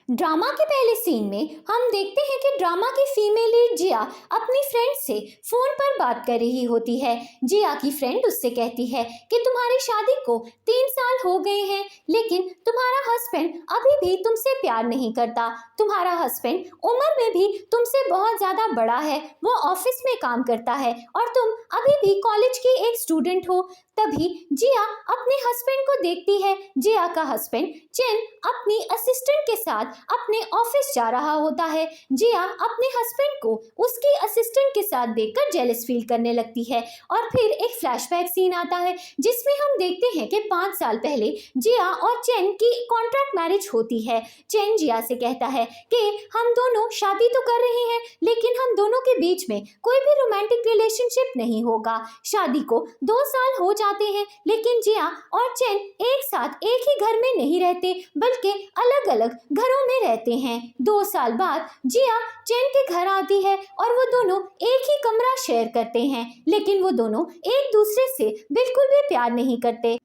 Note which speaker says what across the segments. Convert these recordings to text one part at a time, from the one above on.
Speaker 1: Drama के पहले scene में हम देखते हैं कि ड्रामा की फीमेल लीड जिया अपनी फ्रेंड से फोन पर बात कर रही होती है। जिया की फ्रेंड उससे कहती है कि तुम्हारी शादी को 3 साल हो गए हैं, लेकिन तुम्हारा हस्बैंड अभी भी तुमसे प्यार नहीं करता। तुम्हारा हस्बैंड उम्र में भी तुमसे बहुत ज्यादा बड़ा है, वो ऑफिस में काम करता है और तुम अभी भी कॉलेज की एक स्टूडेंट हो। तभी जिया अपने हस्बैंड को देखती है। जिया का हस्बैंड चेन अपनी असिस्टेंट के साथ अपने ऑफिस जा रहा होता है। जिया अपने हस्बैंड को उसकी असिस्टेंट के साथ देखकर जेलस फील करने लगती है और फिर एक फ्लैशबैक सीन आता है जिसमें हम देखते हैं कि 5 साल पहले जिया और चेन की कॉन्ट्रैक्ट मैरिज होती है। चेन जिया से कहता है कि हम दोनों शादी तो कर रहे हैं, लेकिन हम दोनों के बीच में कोई भी रोमांटिक रिलेशनशिप नहीं होगा। शादी को 2 साल हो जाते हैं, लेकिन जिया और चेन एक साथ एक ही घर में नहीं रहते, बल्कि अलग अलग घरों में रहते हैं। 2 साल बाद जिया चेन के घर आती है और वो दोनों एक ही कमरा शेयर करते हैं, लेकिन वो दोनों एक दूसरे से बिल्कुल भी प्यार नहीं करते।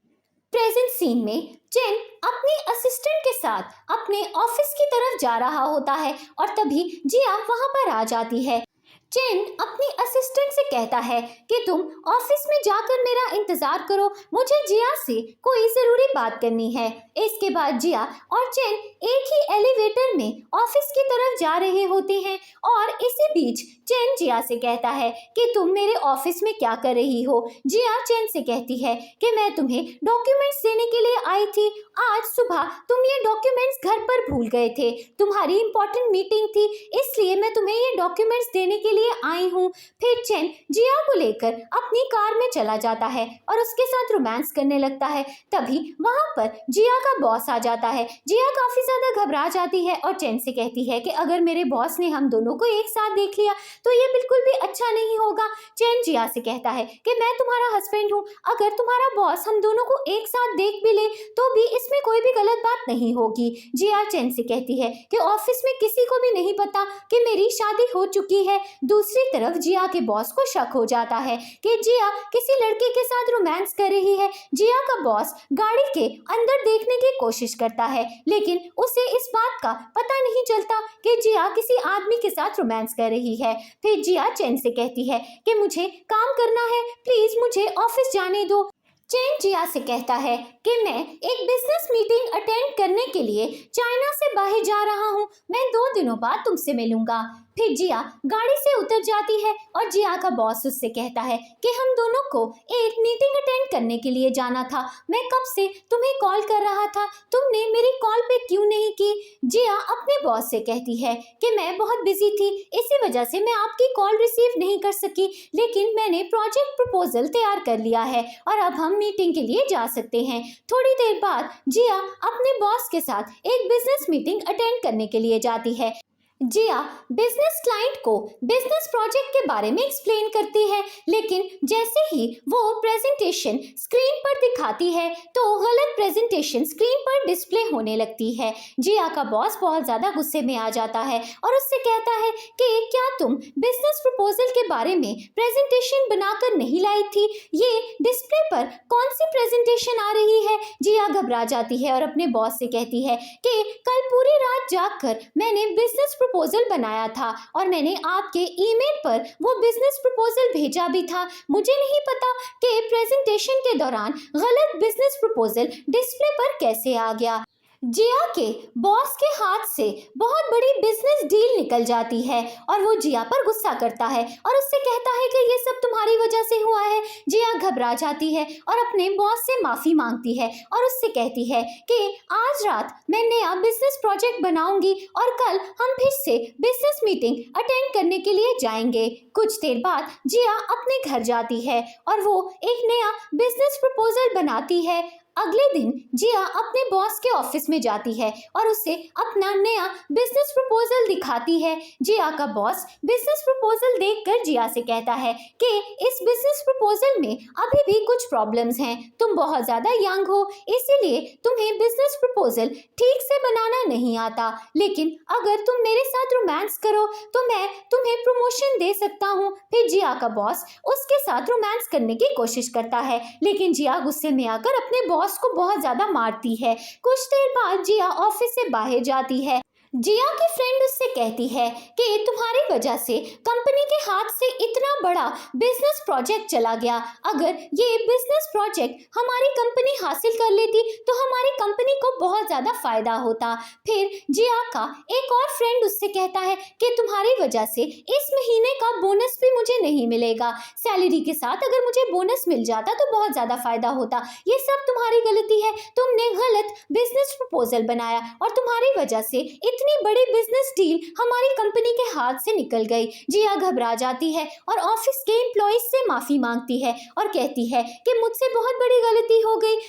Speaker 1: प्रेजेंट सीन में चेन अपनी असिस्टेंट के साथ अपने ऑफिस की तरफ जा रहा होता है और तभी जिया वहां पर आ जाती है। चेन अपनी असिस्टेंट से कहता है कि तुम ऑफिस में जाकर मेरा इंतजार करो, मुझे जिया से कोई जरूरी बात करनी है। इसके बाद जिया और चेन एक ही एलिवेटर में ऑफिस की तरफ जा रहे होते हैं और इसी बीच चेन जिया से कहता है कि तुम मेरे ऑफिस में क्या कर रही हो। जिया चेन से कहती है कि मैं तुम्हें डॉक्यूमेंट्स देने के लिए आई थी। आज सुबह तुम ये डॉक्यूमेंट्स घर पर भूल गए थे, तुम्हारी इंपॉर्टेंट मीटिंग थी, इसलिए मैं तुम्हें ये डॉक्यूमेंट्स देने के लिए आई हूँ। फिर चेन जिया को लेकर अपनी कार में चला जाता है और उसके साथ रोमांस करने लगता है। तभी वहां पर जिया का बॉस आ जाता है। जिया काफी ज्यादा घबरा जाती है और चेन से कहती है कि अगर मेरे बॉस ने हम दोनों को एक साथ देख लिया तो ये बिल्कुल भी अच्छा नहीं होगा। चेन जिया से कहता है कि मैं तुम्हारा हस्बैंड हूँ, अगर तुम्हारा बॉस हम दोनों को एक साथ देख भी ले तो भी इसमें कोई भी गलत बात नहीं होगी। जिया चेन से कहती है कि ऑफिस में किसी को भी नहीं पता कि मेरी शादी हो चुकी है। दूसरी तरफ जिया के बॉस को शक हो जाता है कि जिया किसी लड़के के साथ रोमांस कर रही है। जिया का बॉस गाड़ी के अंदर देखने की कोशिश करता है, लेकिन उसे इस बात का पता नहीं चलता कि जिया किसी आदमी के साथ रोमांस कर रही है। फिर जिया चेन से कहती है कि मुझे काम करना है, प्लीज मुझे ऑफिस जाने दो। चेन जिया से कहता है कि मैं एक बिजनेस मीटिंग अटेंड करने के लिए चाइना से बाहर जा रहा हूँ, मैं 2 दिनों बाद तुमसे मिलूंगा। फिर जिया गाड़ी से उतर जाती है और जिया का बॉस उससे कहता है कि हम दोनों को एक मीटिंग अटेंड करने के लिए जाना था, मैं कब से तुम्हें कॉल कर रहा था, तुमने मेरी कॉल पे क्यों नहीं की। जिया अपने बॉस से कहती है कि मैं बहुत बिजी थी, इसी वजह से मैं आपकी कॉल रिसीव नहीं कर सकी, लेकिन मैंने प्रोजेक्ट प्रपोजल तैयार कर लिया है और अब हम मीटिंग के लिए जा सकते हैं। थोड़ी देर बाद जिया अपने बॉस के साथ एक बिजनेस मीटिंग अटेंड करने के लिए जाती है। जिया बिजनेस क्लाइंट को बिजनेस प्रोजेक्ट के बारे में एक्सप्लेन करती है, लेकिन जैसे ही वो प्रेजेंटेशन स्क्रीन पर दिखाती है तो गलत प्रेजेंटेशन स्क्रीन पर डिस्प्ले होने लगती है। जिया का बॉस बहुत ज़्यादा गुस्से में आ जाता है और उससे कहता है कि क्या तुम बिजनेस प्रपोजल के बारे में प्रेजेंटेशन बनाकर नहीं लाई थी, ये डिस्प्ले पर कौन सी प्रेजेंटेशन आ रही है। जिया घबरा जाती है और अपने बॉस से कहती है कि कल पूरी रात जागकर मैंने बिजनेस प्रपोजल बनाया था और मैंने आपके ईमेल पर वो बिजनेस प्रपोजल भेजा भी था, मुझे नहीं पता कि प्रेजेंटेशन के दौरान गलत बिजनेस प्रपोजल डिस्प्ले पर कैसे आ गया। जिया के बॉस के हाथ से बहुत बड़ी बिजनेस डील निकल जाती है और वो जिया पर गुस्सा करता है और उससे कहता है कि ये सब तुम्हारी वजह से हुआ है। जिया घबरा जाती है और अपने बॉस से माफी मांगती है और उससे कहती है कि आज रात मैं नया बिजनेस प्रोजेक्ट बनाऊंगी और कल हम फिर से बिजनेस मीटिंग अटेंड करने के लिए जाएंगे। कुछ देर बाद जिया अपने घर जाती है और वो एक नया बिजनेस प्रपोजल बनाती है। अगले दिन जिया अपने बॉस के ऑफिस में जाती है और उसे अपना नया बिजनेस प्रपोजल दिखाती है। जिया का बॉस बिजनेस प्रपोजल देखकर जिया से कहता है कि इस बिजनेस प्रपोजल में अभी भी कुछ प्रॉब्लम्स हैं, तुम बहुत ज्यादा यंग हो, इसीलिए तुम्हें बिजनेस प्रपोजल ठीक से बनाना नहीं आता, लेकिन अगर तुम मेरे साथ रोमांस करो तो मैं तुम्हें प्रमोशन दे सकता हूँ। फिर जिया का बॉस उसके साथ रोमांस करने की कोशिश करता है, लेकिन जिया गुस्से में आकर अपने बॉस को बहुत ज्यादा मारती है। कुछ देर बाद जिया ऑफिस से बाहर जाती है। जिया की फ्रेंड उससे कहती है कि तुम्हारी वजह से कंपनी के हाथ से इतना बड़ा बिजनेस प्रोजेक्ट चला गया। अगर ये बिजनेस प्रोजेक्ट हमारी कंपनी हासिल कर लेती तो हमारी कंपनी को बहुत ज़्यादा फायदा होता। फिर जिया का एक और फ्रेंड उससे कहता है कि तुम्हारी वजह से इस महीने का बोनस भी मुझे नहीं मिलेगा। सैलरी के साथ अगर मुझे बोनस मिल जाता तो बहुत ज़्यादा फायदा होता। ये सब तुम्हारी गलती है, तुमने गलत बिजनेस प्रपोजल बनाया और तुम्हारी वजह से इतनी बड़ी बिजनेस डील हमारी कंपनी के हाथ से निकल गई। जिया घबरा जाती है और ऑफिस के एम्प्लॉइज से माफी मांगती है और कहती है कि मुझसे बहुत बड़ी गलती हो गई।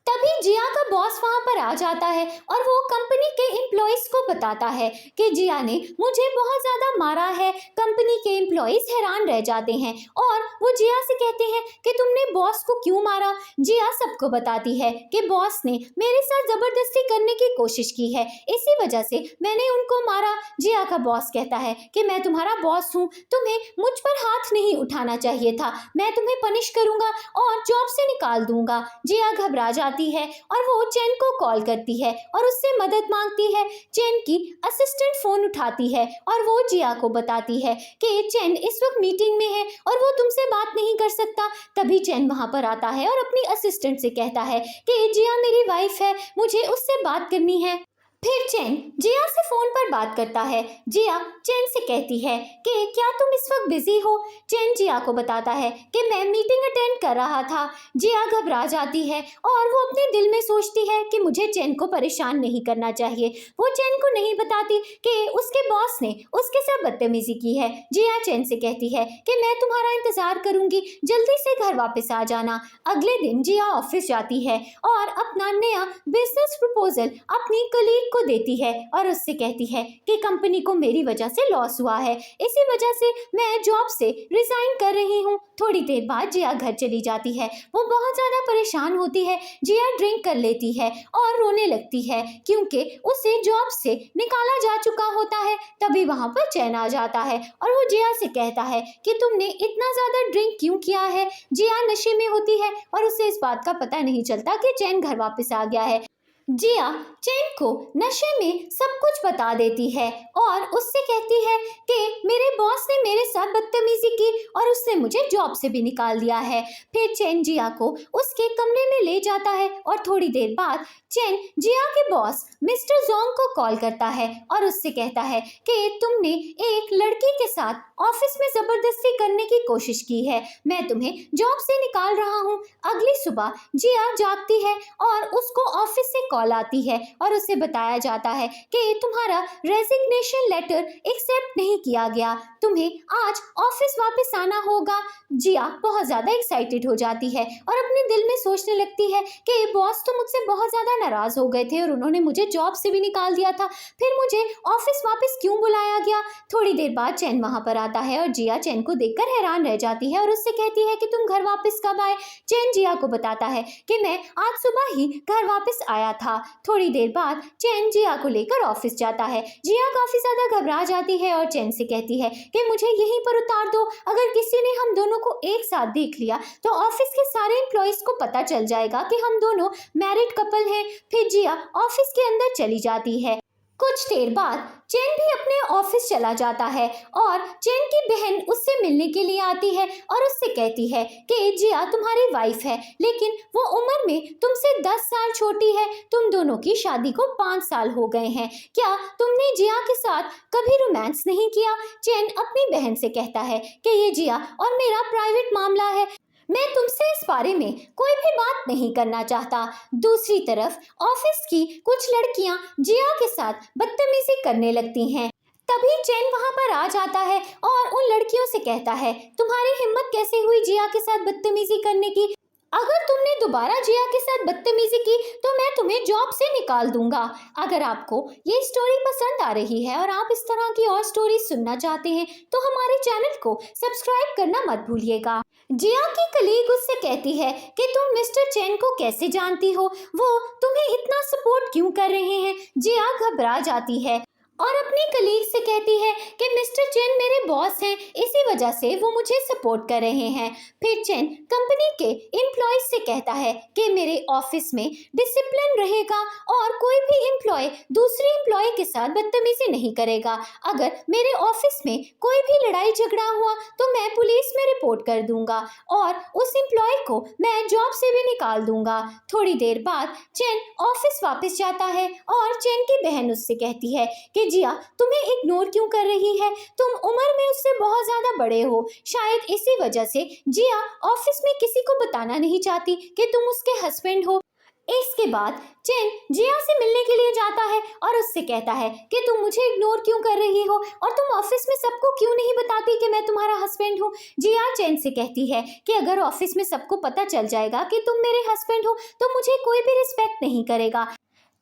Speaker 1: तभी जिया का बॉस वहां पर आ जाता है और वो कंपनी के एम्प्लॉइज को बताता है कि जिया ने मुझे बहुत ज़्यादा मारा है। कंपनी के एम्प्लॉइज हैरान रह जाते हैं और वो जिया से कहते हैं कि तुमने बॉस को क्यों मारा। जिया सबको बताती है कि बॉस ने मेरे साथ ज़बरदस्ती करने की कोशिश की है, इसी वजह से मैंने उनको मारा। जिया का बॉस कहता है कि मैं तुम्हारा बॉस हूँ, तुम्हें मुझ पर हाथ नहीं उठाना चाहिए था, मैं तुम्हें पनिश करूँगा और जॉब से निकाल दूंगा। जिया घबरा है और वो चेन को कॉल करती है और उससे मदद मांगती है। चेन की असिस्टेंट फोन उठाती है और वो जिया को बताती है कि चेन इस वक्त मीटिंग में है और वो तुमसे बात नहीं कर सकता। तभी चेन वहां पर आता है और अपनी असिस्टेंट से कहता है कि जिया मेरी वाइफ है, मुझे उससे बात करनी है। फिर चेन जिया से फोन पर बात करता है। जिया चेन से कहती है कि क्या तुम इस वक्त बिजी हो। चेन जिया को बताता है कि मैं मीटिंग अटेंड कर रहा था। जिया घबरा जाती है और वो अपने दिल में सोचती है कि मुझे चेन को परेशान नहीं करना चाहिए। वो चेन को नहीं बताती कि उसके बॉस ने उसके साथ बदतमीजी की है। जिया चेन से कहती है कि मैं तुम्हारा इंतजार करूंगी, जल्दी से घर वापस आ जाना। अगले दिन जिया ऑफिस जाती है और अपना नया बिजनेस प्रपोजल अपनी कलीग को देती है और उससे कहती है कि कंपनी को मेरी वजह से लॉस हुआ है, इसी वजह से मैं जॉब से रिजाइन कर रही हूँ। थोड़ी देर बाद जिया घर चली जाती है। वो बहुत ज़्यादा परेशान होती है। जिया ड्रिंक कर लेती है और रोने लगती है क्योंकि उसे जॉब से निकाला जा चुका होता है। तभी वहाँ पर चैन आ जाता है और वो जिया से कहता है कि तुमने इतना ज़्यादा ड्रिंक क्यों किया है। जिया नशे में होती है और उसे इस बात का पता नहीं चलता कि चैन घर वापस आ गया है। जिया चेन को नशे में सब कुछ बता देती है और उससे कहती है कि मेरे बॉस ने मेरे साथ बदतमीजी की और उसने मुझे जॉब से भी निकाल दिया है। फिर चेन जिया को उसके कमरे में ले जाता है और थोड़ी देर बाद चेन जिया के बॉस मिस्टर जोंग को कॉल करता है और उससे कहता है कि तुमने एक लड़की के साथ ऑफिस में जबरदस्ती करने की कोशिश की है, मैं तुम्हें जॉब से निकाल रहा हूँ। अगली सुबह जिया जागती है और उसको ऑफिस से कॉल आती है और उसे बताया जाता है कि तुम्हारा रेजिग्नेशन लेटर एक्सेप्ट नहीं किया गया, तुम्हें आज ऑफिस वापस आना होगा। जिया बहुत ज़्यादा एक्साइटेड हो जाती है और अपने दिल में सोचने लगती है कि बॉस तो मुझसे बहुत ज़्यादा नाराज़ हो गए थे और उन्होंने मुझे जॉब से भी निकाल दिया था, फिर मुझे ऑफिस वापस क्यों बुलाया गया। थोड़ी देर बाद चैन वहाँ पर आता है और जिया चैन को देखकर हैरान रह जाती है और उससे कहती है कि तुम घर वापस कब आए। चैन जिया को बताता है कि मैं आज सुबह ही घर वापस आया था। थोड़ी देर बाद चैन जिया को लेकर ऑफिस जाता है। जिया काफी ज्यादा घबरा जाती है और चैन से कहती है कि मुझे यहीं पर उतार दो, अगर किसी ने हम दोनों को एक साथ देख लिया तो ऑफिस के सारे एम्प्लॉइज को पता चल जाएगा कि हम दोनों मैरिड कपल हैं। फिर जिया ऑफिस के अंदर चली जाती है। कुछ देर बाद चेन भी अपने ऑफिस चला जाता है और चेन की बहन उससे मिलने के लिए आती है और उससे कहती है कि जिया तुम्हारी वाइफ है, लेकिन वो उम्र में तुमसे 10 साल छोटी है, तुम दोनों की शादी को 5 साल हो गए हैं, क्या तुमने जिया के साथ कभी रोमांस नहीं किया। चेन अपनी बहन से कहता है कि ये जिया और मेरा प्राइवेट मामला है, मैं तुमसे इस बारे में कोई भी बात नहीं करना चाहता। दूसरी तरफ ऑफिस की कुछ लड़कियां जिया के साथ बदतमीजी करने लगती हैं। तभी चैन वहां पर आ जाता है और उन लड़कियों से कहता है तुम्हारी हिम्मत कैसे हुई जिया के साथ बदतमीजी करने की, अगर तुमने दोबारा जिया के साथ बदतमीजी की तो मैं तुम्हें जॉब से निकाल दूंगा। अगर आपको ये स्टोरी पसंद आ रही है और आप इस तरह की और स्टोरी सुनना चाहते हैं तो हमारे चैनल को सब्सक्राइब करना मत भूलिएगा। जिया की कलीग उससे कहती है कि तुम मिस्टर चैन को कैसे जानती हो, वो तुम्हें इतना सपोर्ट क्यों कर रहे हैं। जिया घबरा जाती है और अपने कलीग से कहती है कि मिस्टर चेन मेरे बॉस हैं, इसी वजह से वो मुझे सपोर्ट कर रहे हैं। फिर चेन कंपनी के एम्प्लॉयज से कहता है कि मेरे ऑफिस में डिसिप्लिन रहेगा और कोई भी एम्प्लॉय दूसरे एम्प्लॉय के साथ बदतमीजी नहीं करेगा। अगर मेरे ऑफिस में कोई भी लड़ाई झगड़ा हुआ तो मैं पुलिस में रिपोर्ट कर दूंगा और उस एम्प्लॉय को मैं जॉब से भी निकाल दूंगा। थोड़ी देर बाद चेन ऑफिस वापस जाता है और चेन की बहन उससे कहती है कि जिया तुम्हें इग्नोर क्यों कर रही है, तुम उम्र में उससे बहुत ज्यादा बड़े हो। शायद इसी वजह से जिया ऑफिस में किसी को बताना नहीं चाहती कि तुम उसके हस्बैंड हो। इसके बाद चेन जिया से मिलने के लिए जाता है और उससे कहता है कि तुम मुझे इग्नोर क्यों कर रही हो और तुम ऑफिस में सबको क्यों नहीं बताती कि मैं तुम्हारा हस्बैंड हूँ। जिया चेन से कहती है कि अगर ऑफिस में सबको पता चल जाएगा कि तुम मेरे हस्बैंड हो तो मुझे कोई भी रिस्पेक्ट नहीं करेगा।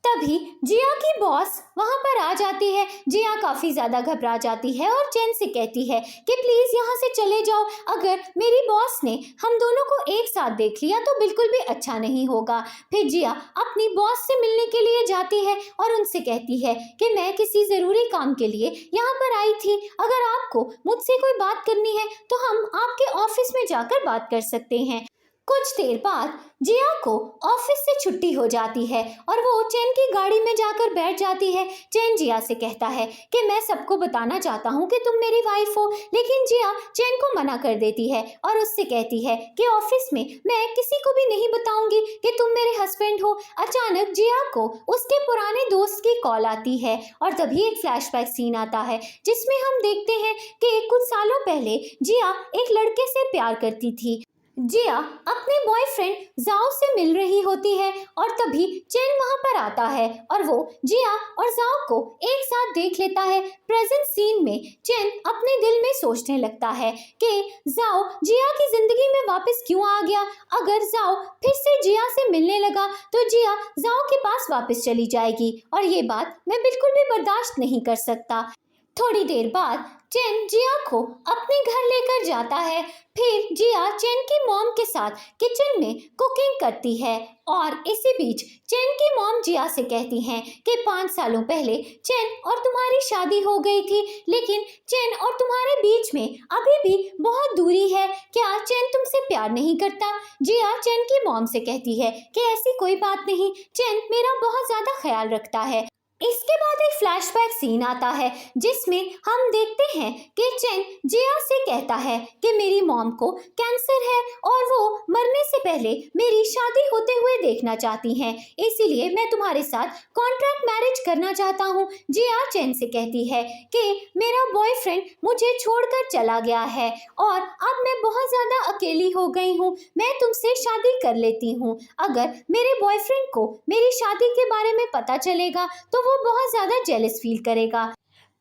Speaker 1: तभी जिया की बॉस वहां पर आ जाती है। जिया काफी ज्यादा घबरा जाती है और चेन से कहती है कि प्लीज यहाँ से चले जाओ, अगर मेरी बॉस ने हम दोनों को एक साथ देख लिया तो बिल्कुल भी अच्छा नहीं होगा। फिर जिया अपनी बॉस से मिलने के लिए जाती है और उनसे कहती है कि मैं किसी जरूरी काम के लिए यहाँ पर आई थी, अगर आपको मुझसे कोई बात करनी है तो हम आपके ऑफिस में जाकर बात कर सकते हैं। कुछ देर बाद जिया को ऑफिस से छुट्टी हो जाती है और वो चेन की गाड़ी में जाकर बैठ जाती है। चेन जिया से कहता है कि मैं सबको बताना चाहता हूँ कि तुम मेरी वाइफ हो, लेकिन जिया चेन को मना कर देती है और उससे कहती है कि ऑफिस में मैं किसी को भी नहीं बताऊंगी कि तुम मेरे हस्बैंड हो। अचानक जिया को उसके पुराने दोस्त की कॉल आती है और तभी एक फ्लैशबैक सीन आता है जिसमें हम देखते हैं कि कुछ सालों पहले जिया एक लड़के से प्यार करती थी। जिया अपने बॉयफ्रेंड जाओ से मिल रही होती है और तभी चेन वहां पर आता है और वो जिया और जाओ को एक साथ देख लेता है। प्रेजेंट सीन में चेन अपने दिल में सोचने लगता है कि जाओ जिया की जिंदगी में वापस क्यों आ गया। अगर जाओ फिर से जिया से मिलने लगा तो जिया जाओ के पास वापस चली जाएगी और ये बात मैं बिल्कुल भी बर्दाश्त नहीं कर सकता। थोड़ी देर बाद चेन जिया को अपने घर लेकर जाता है। फिर जिया चेन की मॉम के साथ किचन में कुकिंग करती है और इसी बीच चेन की मॉम जिया से कहती हैं कि 5 सालों पहले चेन और तुम्हारी शादी हो गई थी, लेकिन चेन और तुम्हारे बीच में अभी भी बहुत दूरी है, क्या चेन तुमसे प्यार नहीं करता। जिया चेन की मॉम से कहती है कि ऐसी कोई बात नहीं, चेन मेरा बहुत ज्यादा ख्याल रखता है। इसके बाद एक फ्लैशबैक सीन आता है जिसमें हम देखते हैं कि चेन जिया से कहता है कि मेरी मॉम को कैंसर है और वो मरने से पहले मेरी शादी होते हुए देखना चाहती हैं, इसीलिए मैं तुम्हारे साथ कॉन्ट्रैक्ट मैरिज करना चाहता हूँ। जिया चेन से कहती है कि मेरा बॉयफ्रेंड मुझे छोड़कर चला गया है और अब मैं बहुत ज़्यादा अकेली हो गई हूँ, मैं तुमसे शादी कर लेती हूँ। अगर मेरे बॉयफ्रेंड को मेरी शादी के बारे में पता चलेगा तो वो बहुत ज्यादा जेलस फील करेगा।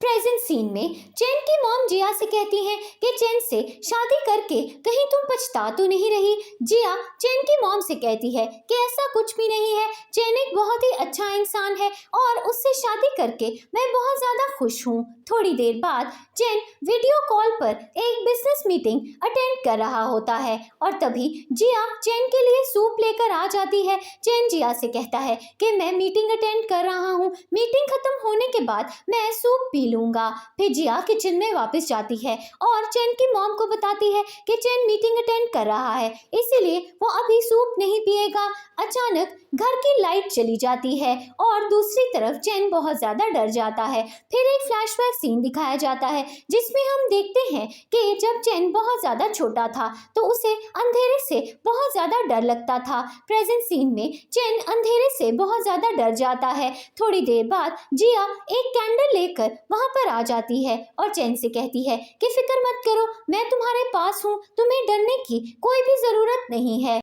Speaker 1: प्रेजेंट सीन में चेन की मॉम जिया से कहती हैं कि चेन से शादी करके कहीं तुम पछता तो नहीं रही। जिया चेन की मॉम से कहती है कि ऐसा कुछ भी नहीं है, चेन एक बहुत ही अच्छा इंसान है और उससे शादी करके मैं बहुत ज़्यादा खुश हूँ। थोड़ी देर बाद चेन वीडियो कॉल पर एक बिजनेस मीटिंग अटेंड कर रहा होता है और तभी जिया चेन के लिए सूप लेकर आ जाती है। चेन जिया से कहता है कि मैं मीटिंग अटेंड कर रहा हूँ, मीटिंग खत्म होने के बाद मैं सूप पी लूंगा। फिर जिया किचन में वापस जाती है और चेन की मॉम को बताती है कि चेन मीटिंग अटेंड कर रहा है, इसीलिए वो अभी सूप नहीं पिएगा। अचानक घर की लाइट चली जाती है और दूसरी तरफ चेन बहुत ज्यादा डर जाता है। फिर एक फ्लैशबैक सीन दिखाया जाता है जिसमें हम देखते हैं कि जब चेन बहुत ज्यादा छोटा था तो उसे अंधेरे से बहुत ज्यादा डर लगता था। प्रेजेंट सीन में चेन अंधेरे से बहुत ज्यादा डर जाता है। थोड़ी देर बाद जिया एक कैंडल लेकर वहां पर आ जाती है और चेन से कहती है कि फिक्र मत करो, मैं तुम्हारे पास हूँ, तुम्हें डरने की कोई भी जरूरत नहीं है।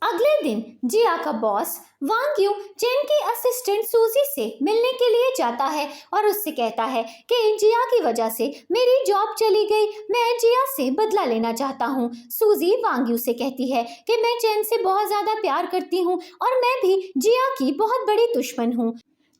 Speaker 1: अगले दिन जिया का बॉस वांग यू चेन की असिस्टेंट सूजी से मिलने के लिए जाता है और उससे कहता है कि जिया की वजह से मेरी जॉब चली गई, मैं जिया से बदला लेना चाहता हूँ। सूजी वांग यू से कहती है कि मैं चेन से बहुत ज़्यादा प्यार करती हूँ और मैं भी जिया की बहुत बड़ी दुश्मन हूँ।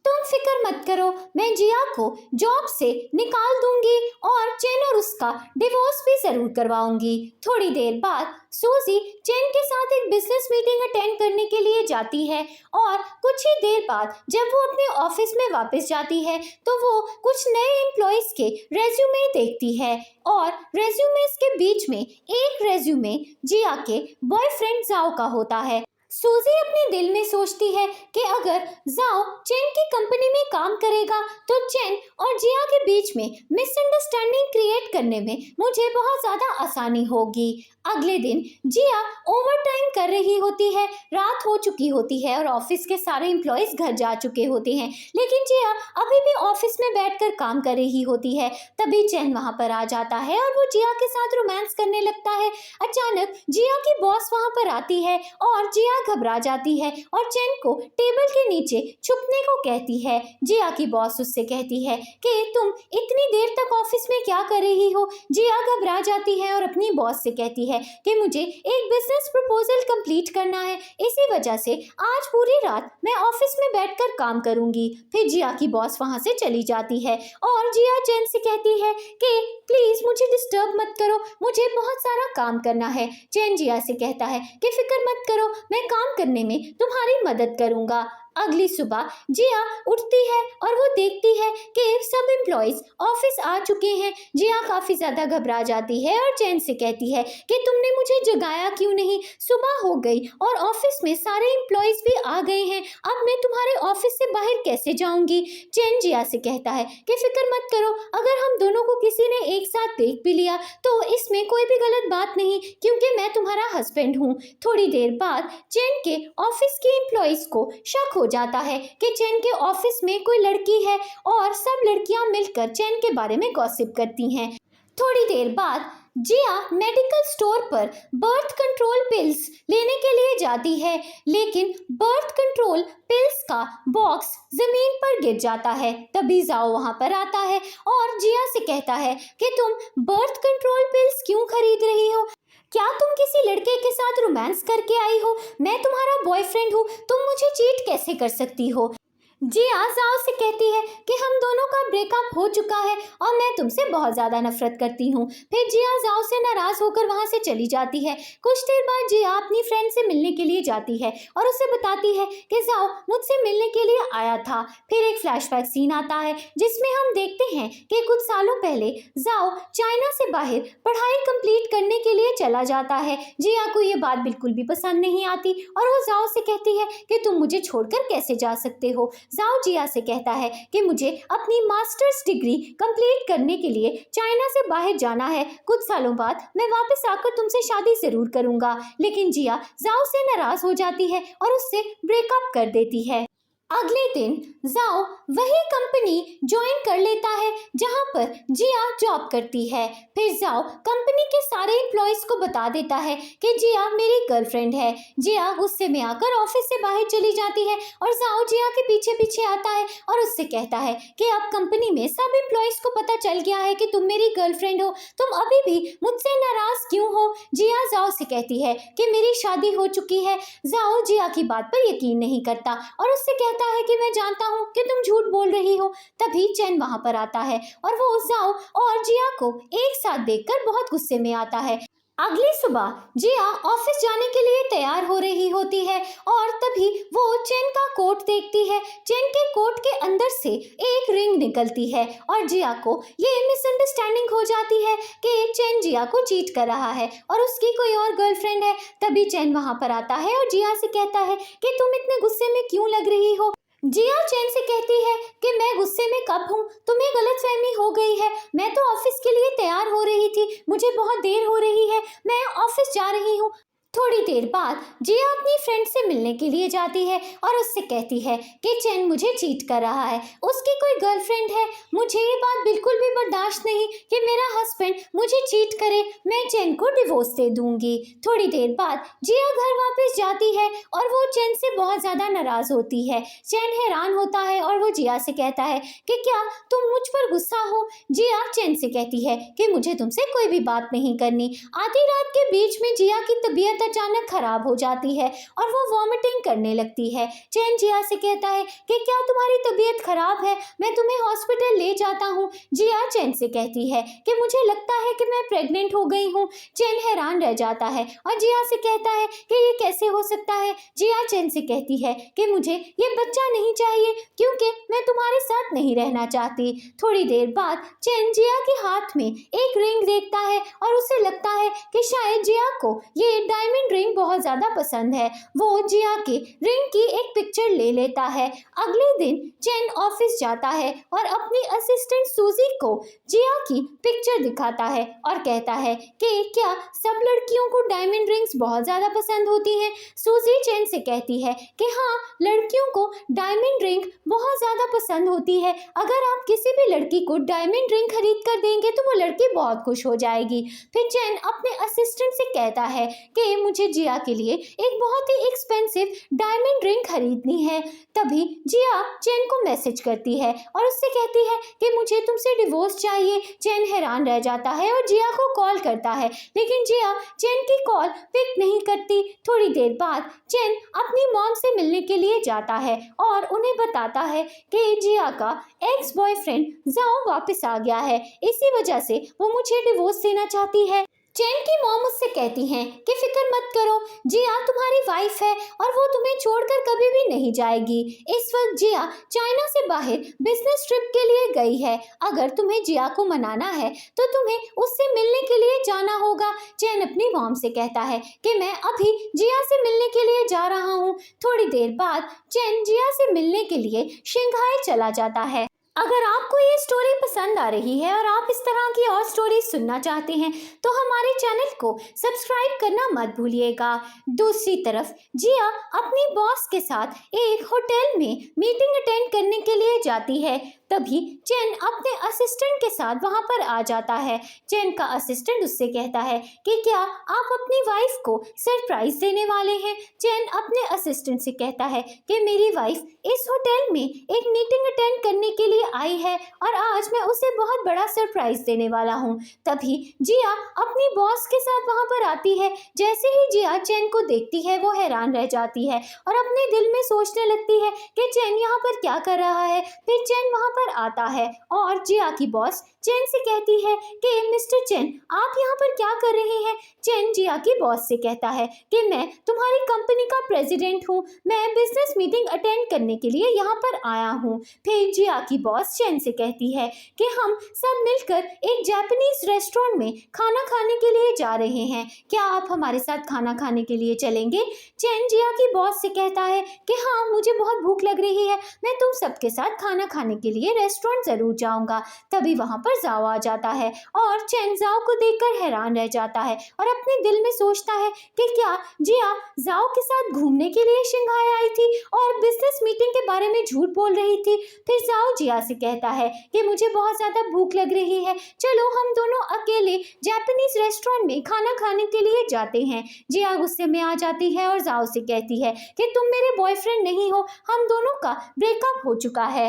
Speaker 1: तुम फिक्र मत करो, मैं जिया को जॉब से निकाल दूंगी और चेन और उसका डिवोर्स भी जरूर करवाऊंगी। थोड़ी देर बाद सूजी चेन के साथ एक बिजनेस मीटिंग अटेंड करने के लिए जाती है और कुछ ही देर बाद जब वो अपने ऑफिस में वापस जाती है तो वो कुछ नए एम्प्लॉयज के रेज्यूमे देखती है और रेज्यूमेस के बीच में एक रेज्यूमे जिया के बॉयफ्रेंड जाओ का होता है। सूजी अपने दिल में सोचती है कि अगर जाओ चेन की कंपनी में काम करेगा तो चेन और जिया के बीच में मिसअंडरस्टैंडिंग क्रिएट करने में मुझे बहुत ज़्यादा आसानी होगी। अगले दिन जिया ओवरटाइम कर रही होती है, रात हो चुकी होती है और ऑफिस के सारे एम्प्लॉयज घर जा चुके होते हैं, लेकिन जिया अभी भी ऑफिस में बैठकर काम कर रही होती है। तभी चैन वहां पर आ जाता है और वो जिया के साथ रोमांस करने लगता है। अचानक जिया की बॉस वहां पर आती है और जिया घबरा जाती है और चैन को टेबल के नीचे छुपने को कहती है। जिया की बॉस उससे कहती है कि तुम इतनी देर तक ऑफिस में क्या कर रही हो। जिया घबरा जाती है और अपनी बॉस से कहती है कि मुझे एक बिजनेस प्रपोजल कंप्लीट करना है, इसी वजह से आज पूरी रात मैं ऑफिस में बैठकर काम करूंगी। फिर जिया की बॉस वहां से चली जाती है और जिया चैन से कहती है कि प्लीज मुझे डिस्टर्ब मत करो, मुझे बहुत सारा काम करना है। चैन जिया से कहता है कि फिक्र मत करो, मैं काम करने में तुम्हारी मदद करूंगा। अगली सुबह जिया उठती है और वो देखती है कि सब एम्प्लॉयज ऑफिस आ चुके हैं। जिया काफी ज्यादा घबरा जाती है और चैन से कहती है कि तुमने मुझे जगाया क्यों नहीं, सुबह हो गई और ऑफिस में सारे एम्प्लॉयज भी आ गए हैं, अब मैं तुम्हारे ऑफिस से बाहर कैसे जाऊंगी। चैन जिया से कहता है कि फिक्र मत करो, अगर हम दोनों को किसी ने एक साथ देख भी लिया तो इसमें कोई भी गलत बात नहीं, क्योंकि मैं तुम्हारा हस्बैंड हूँ। थोड़ी देर बाद चैन के ऑफिस के एम्प्लॉयज को शक हो जाता है कि चैन के ऑफिस में कोई लड़की है और सब लड़कियां मिलकर चैन के बारे में गॉसिप करती हैं। थोड़ी देर बाद जिया मेडिकल स्टोर पर बर्थ कंट्रोल पिल्स लेने के लिए जाती है, लेकिन बर्थ कंट्रोल पिल्स का बॉक्स जमीन पर गिर जाता है। तभी जाओ वहां पर आता है और जिया से कहता है कि तुम बर्थ कंट्रोल पिल्स क्यों खरीद रही हो, क्या तुम किसी लड़के के साथ रोमांस करके आई हो, मैं तुम्हारा बॉयफ्रेंड हूँ, तुम मुझे चीट कैसे कर सकती हो। जिया जाओ से कहती है कि हम दोनों का ब्रेकअप हो चुका है और मैं तुमसे बहुत ज़्यादा नफरत करती हूँ। फिर जिया जाओ से नाराज़ होकर वहाँ से चली जाती है। कुछ देर बाद जिया अपनी फ्रेंड से मिलने के लिए जाती है और उसे बताती है कि जाओ मुझसे मिलने के लिए आया था। फिर एक फ्लैशबैक सीन आता है जिसमें हम देखते हैं कि कुछ सालों पहले जाओ चाइना से बाहर पढ़ाई कंप्लीट करने के लिए चला जाता है। जिया को ये बात बिल्कुल भी पसंद नहीं आती और वो जाओ से कहती है कि तुम मुझे छोड़कर कैसे जा सकते हो। जाओ जिया से कहता है कि मुझे अपनी मास्टर्स डिग्री कंप्लीट करने के लिए चाइना से बाहर जाना है, कुछ सालों बाद मैं वापस आकर तुमसे शादी जरूर करूंगा। लेकिन जिया जाओ से नाराज हो जाती है और उससे ब्रेकअप कर देती है। अगले दिन जाओ वही कंपनी ज्वाइन कर लेता है जहां पर जिया जॉब करती है। फिर जाओ कंपनी के सारे एम्प्लॉयज को बता देता है कि जिया मेरी गर्लफ्रेंड है। जिया गुस्से में आकर ऑफिस से बाहर चली जाती है और जाओ जिया के पीछे पीछे आता है और उससे कहता है कि अब कंपनी में सब एम्प्लॉयज को पता चल गया है कि तुम मेरी गर्लफ्रेंड हो, तुम अभी भी मुझसे नाराज क्यों हो। जिया जाओ से कहती है कि मेरी शादी हो चुकी है। जाओ जिया की बात पर यकीन नहीं करता और उससे कहता है कि मैं जानता हूँ कि तुम झूठ बोल रही हो। तभी चैन वहां पर आता है और वो जाओ और जिया को एक साथ देखकर बहुत गुस्से में आता है। अगली सुबह जिया ऑफिस जाने के लिए तैयार हो रही होती है और तभी वो चैन का कोट देखती है। चैन के कोट के अंदर से एक रिंग निकलती है और जिया को ये मिसअंडरस्टैंडिंग हो जाती है कि चैन जिया को चीट कर रहा है और उसकी कोई और गर्लफ्रेंड है। तभी चैन वहां पर आता है और जिया से कहता है कि तुम इतने गुस्से में क्यों लग रही हो। जिया चैन से कहती है कि मैं गुस्से में कब हूँ, तुम्हें गलतफहमी हो गई है, मैं तो ऑफिस के लिए तैयार हो रही थी, मुझे बहुत देर हो रही है, मैं ऑफिस जा रही हूँ। थोड़ी देर बाद जिया अपनी फ्रेंड से मिलने के लिए जाती है और उससे कहती है कि चैन मुझे चीट कर रहा है, उसकी कोई गर्लफ्रेंड है, मुझे ये बात बिल्कुल भी बर्दाश्त नहीं कि मेरा हस्बैंड मुझे चीट करे, मैं चैन को डिवोर्स दे दूंगी। थोड़ी देर बाद जिया घर वापस जाती है और वो चैन से बहुत ज़्यादा नाराज़ होती है। चैन हैरान होता है और वो जिया से कहता है कि क्या तुम मुझ पर गुस्सा हो। जिया चैन से कहती है कि मुझे तुमसे कोई भी बात नहीं करनी। आधी रात के बीच में जिया की तबीयत तबीयत अचानक खराब हो जाती है और वो वॉमिटिंग करने लगती है। चैन जिया से कहता है कि क्या तुम्हारी तबीयत खराब है, मैं तुम्हें हॉस्पिटल ले जाता हूँ। जिया चैन से कहती है कि मुझे लगता है कि मैं प्रेग्नेंट हो गई हूँ। चैन हैरान रह जाता है और जिया से कहता है कि ये कैसे हो सकता है। जिया चैन से कहती है कि मुझे ये बच्चा नहीं चाहिए क्योंकि मैं तुम्हारे साथ नहीं रहना चाहती। थोड़ी देर बाद चैन जिया के हाथ में एक रिंग देखता है और उसे लगता है कि शायद जिया को ये डायमंड रिंग बहुत ज्यादा पसंद है। वो जिया के रिंग की एक पिक्चर ले लेता है। अगले दिन चैन ऑफिस जाता है और अपनी असिस्टेंट सूजी को जिया की पिक्चर दिखाता है और कहता है कि क्या सब लड़कियों को डायमंड रिंग्स बहुत ज्यादा पसंद होती हैं। सूजी चैन से कहती है कि हाँ, लड़कियों को डायमंड रिंग बहुत ज्यादा पसंद होती है। अगर आप किसी भी लड़की को डायमंड रिंग खरीद कर देंगे तो वो लड़की बहुत खुश हो जाएगी। फिर चैन अपने असिस्टेंट से कहता है कि मुझे जिया के लिए एक बहुत ही एक्सपेंसिव डायमंड रिंग खरीदनी है। तभी जिया चैन को मैसेज करती है और उससे कहती है कि मुझे तुमसे डिवोर्स चाहिए। चैन हैरान रह जाता है और जिया को कॉल करता है, लेकिन जिया चैन की कॉल पिक नहीं करती। थोड़ी देर बाद चैन अपनी मॉम से मिलने के लिए जाता है और उन्हें बताता है कि जिया का एक्स बॉयफ्रेंड जाओ वापस आ गया है, इसी वजह से वो मुझे डिवोर्स देना चाहती है। चैन की मॉम उससे कहती हैं कि फिक्र मत करो, जिया तुम्हारी वाइफ है और वो तुम्हें छोड़कर कभी भी नहीं जाएगी। इस वक्त जिया चाइना से बाहर बिजनेस ट्रिप के लिए गई है। अगर तुम्हें जिया को मनाना है तो तुम्हें उससे मिलने के लिए जाना होगा। चैन अपनी मॉम से कहता है कि मैं अभी जिया से मिलने के लिए जा रहा हूँ। थोड़ी देर बाद चैन जिया से मिलने के लिए शंघाई चला जाता है। अगर आपको ये स्टोरी पसंद आ रही है और आप इस तरह की और स्टोरी सुनना चाहते हैं तो हमारे चैनल को सब्सक्राइब करना मत भूलिएगा। दूसरी तरफ जिया अपनी बॉस के साथ एक होटल में मीटिंग अटेंड करने के लिए जाती है। तभी चैन अपने असिस्टेंट के साथ वहां पर आ जाता है। चैन का असिस्टेंट उससे कहता है कि क्या आप अपनी वाइफ को सरप्राइज देने वाले हैं। चैन अपने असिस्टेंट से कहता है कि मेरी वाइफ इस होटल में एक मीटिंग अटेंड करने के लिए आई है और आज मैं उसे बहुत बड़ा सरप्राइज देने वाला हूँ। तभी जिया अपनी बॉस के साथ वहां पर आती है। जैसे ही जिया चैन को देखती है वो हैरान रह जाती है और अपने दिल में सोचने लगती है कि चैन यहाँ पर क्या कर रहा है। फिर चैन वहां पर आता है और जिया की बॉस चैन से कहती है कि मिस्टर चैन, आप यहाँ पर क्या कर रहे हैं। चैन जिया की बॉस से कहता है कि मैं तुम्हारी कंपनी का प्रेसिडेंट हूँ, मैं बिजनेस मीटिंग अटेंड करने के लिए यहाँ पर आया हूँ। फिर जिया की बॉस चैन से कहती है कि हम सब मिलकर एक जापानीज रेस्टोरेंट में खाना खाने के लिए जा रहे हैं, क्या आप हमारे साथ खाना खाने के लिए चलेंगे। चैन जिया की बॉस से कहता है कि हाँ, मुझे बहुत भूख लग रही है, मैं तुम सबके साथ खाना खाने के लिए रेस्टोरेंट जरूर जाऊंगा। तभी वहां पर जाओ आ जाता है और चैन जाओ को देखकर हैरान रह जाता है और अपने दिल में सोचता है कि क्या जिया जाओ के साथ घूमने के लिए शंघाई आई थी और बिजनेस मीटिंग के बारे में झूठ बोल रही थी। फिर जाओ जिया से कहता है कि मुझे बहुत ज्यादा भूख लग रही है, चलो हम दोनों अकेले जापानीज रेस्टोरेंट में खाना खाने के लिए जाते हैं। जिया गुस्से में आ जाती है और जाओ से कहती है कि तुम मेरे बॉयफ्रेंड नहीं हो, हम दोनों का ब्रेकअप हो चुका है।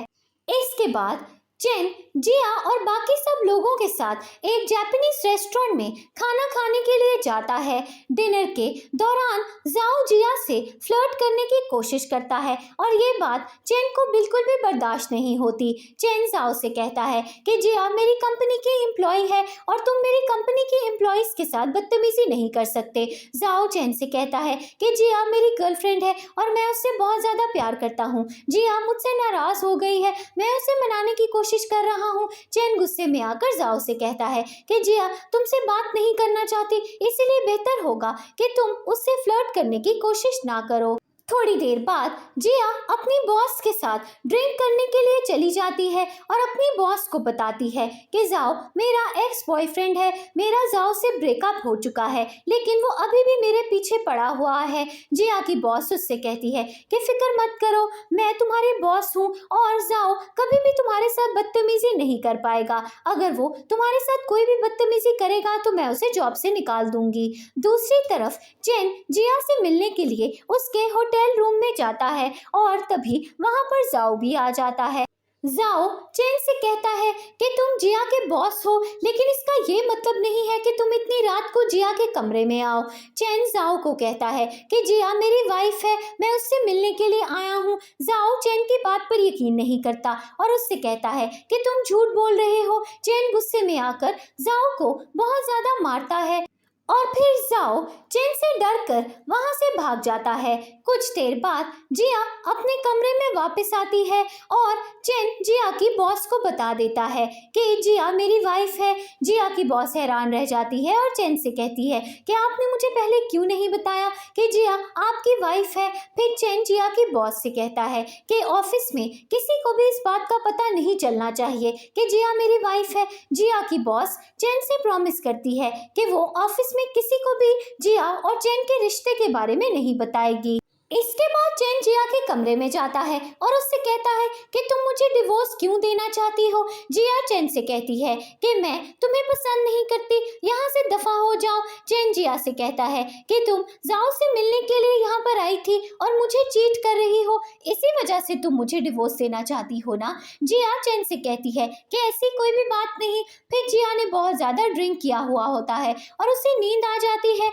Speaker 1: इसके बाद चैन जिया और बाकी सब लोगों के साथ एक जापानीज रेस्टोरेंट में खाना खाने के लिए जाता है। डिनर के दौरान जाओ जिया से फ्लर्ट करने की कोशिश करता है और ये बात चैन को बिल्कुल भी बर्दाश्त नहीं होती। चैन जाओ से कहता है कि जिया मेरी कंपनी की एम्प्लॉय है और तुम मेरी कंपनी की एम्प्लॉयज के साथ बदतमीजी नहीं कर सकते। जाओ चैन से कहता है कि जिया मेरी गर्लफ्रेंड है और मैं उससे बहुत ज्यादा प्यार करता हूँ, जिया मुझसे नाराज हो गई है, मैं उसे मनाने की कोशिश कर रहा हूँ। चैन गुस्से में आकर जाओ से कहता है कि जिया तुमसे बात नहीं करना चाहती, इसलिए बेहतर होगा कि तुम उससे फ्लर्ट करने की कोशिश ना करो। थोड़ी देर बाद जिया अपनी बॉस के साथ ड्रिंक करने के लिए चली जाती है और अपनी बॉस को बताती है कि जाओ मेरा एक्स बॉयफ्रेंड है, मेरा जाओ से ब्रेकअप हो चुका है, लेकिन वो अभी भी मेरे पीछे पड़ा हुआ है। जिया की बॉस उससे कहती है कि फिक्र मत करो, मैं तुम्हारी बॉस हूँ और जाओ कभी भी तुम्हारे साथ बदतमीजी नहीं कर पाएगा, अगर वो तुम्हारे साथ कोई भी बदतमीजी करेगा तो मैं उसे जॉब से निकाल दूंगी। दूसरी तरफ चैन जिया से मिलने के लिए उसके होटल रूम में जाता है और तभी वहां पर जाओ भी आ जाता है। जाओ चैन से कहता है कि तुम जिया के बॉस हो, लेकिन इसका ये मतलब नहीं है कि तुम इतनी रात को जिया के कमरे में आओ। चैन जाओ को कहता है कि जिया मेरी वाइफ है, मैं उससे मिलने के लिए आया हूँ। जाओ चैन की बात पर यकीन नहीं करता और उससे कहता है कि तुम झूठ बोल रहे हो। चैन गुस्से में आकर जाओ को बहुत ज्यादा मारता है और फिर जाओ चैन से डरकर वहां से भाग जाता है। कुछ देर बाद जिया अपने कमरे में वापस आती है और चैन जिया की बॉस को बता देता है कि जिया मेरी वाइफ है। जिया की बॉस हैरान रह जाती है और चैन से कहती है कि आपने मुझे पहले क्यों नहीं बताया कि जिया आपकी वाइफ है। फिर चैन जिया की बॉस से कहता है कि ऑफिस में किसी को भी इस बात का पता नहीं चलना चाहिए कि जिया मेरी वाइफ है। जिया की बॉस चैन से प्रॉमिस करती है कि वो ऑफिस में किसी को भी जिया और चैन के रिश्ते के बारे में नहीं बताएगी। इसके बाद चैन जिया के कमरे में जाता है और उससे कहता है कि तुम मुझे डिवोर्स क्यों देना चाहती हो। जिया चैन से कहती है कि मैं तुम्हें पसंद नहीं करती, यहाँ से दफा हो जाओ। चैन जिया से कहता है कि तुम जाओ से मिलने के लिए यहाँ पर आई थी और मुझे चीट कर रही हो, इसी वजह से तुम मुझे डिवोर्स देना चाहती हो ना। जिया चैन से कहती है कि ऐसी कोई भी बात नहीं। फिर जिया ने बहुत ज्यादा ड्रिंक किया हुआ होता है और उसे नींद आ जाती है।